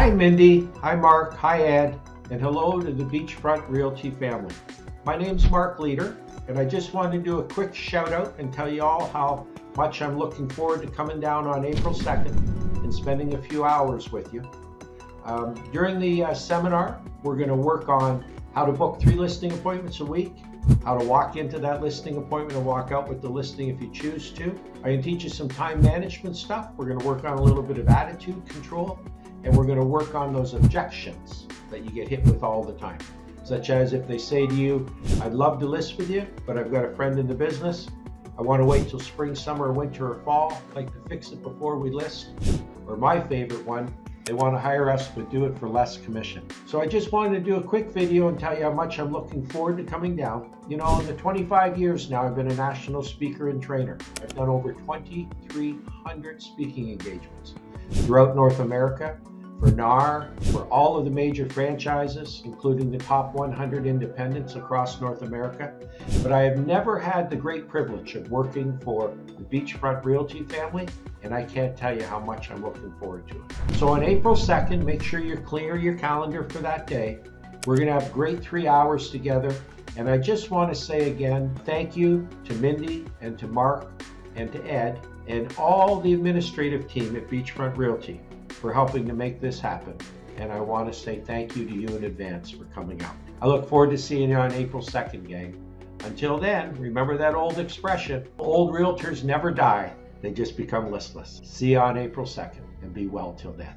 Hi Mindy, hi Mark, hi Ed, and hello to the Beachfront Realty family. My name's Mark Leader, and I just wanted to do a quick shout out and tell you all how much I'm looking forward to coming down on April 2nd and spending a few hours with you. During the seminar, we're going to work on how to book 3 listing appointments a week, how to walk into that listing appointment and walk out with the listing if you choose to. I can teach you some time management stuff. We're going to work on a little bit of attitude control, and we're going to work on those objections that you get hit with all the time. Such as if they say to you, I'd love to list with you, but I've got a friend in the business. I want to wait till spring, summer, winter, or fall. I'd like to fix it before we list. Or my favorite one, they want to hire us but do it for less commission. So I just wanted to do a quick video and tell you how much I'm looking forward to coming down. You know, in the 25 years now, I've been a national speaker and trainer. I've done over 2,300 speaking engagements throughout North America, for NAR, for all of the major franchises, including the top 100 independents across North America. But I have never had the great privilege of working for the Beachfront Realty family, and I can't tell you how much I'm looking forward to it. So on April 2nd, make sure you clear your calendar for that day. We're going to have great 3 hours together. And I just want to say again, thank you to Mindy and to Mark and to Ed and all the administrative team at Beachfront Realty for helping to make this happen. And I want to say thank you to you in advance for coming out. I look forward to seeing you on April 2nd, gang. Until then, remember that old expression, old realtors never die, they just become listless. See you on April 2nd, and be well till then.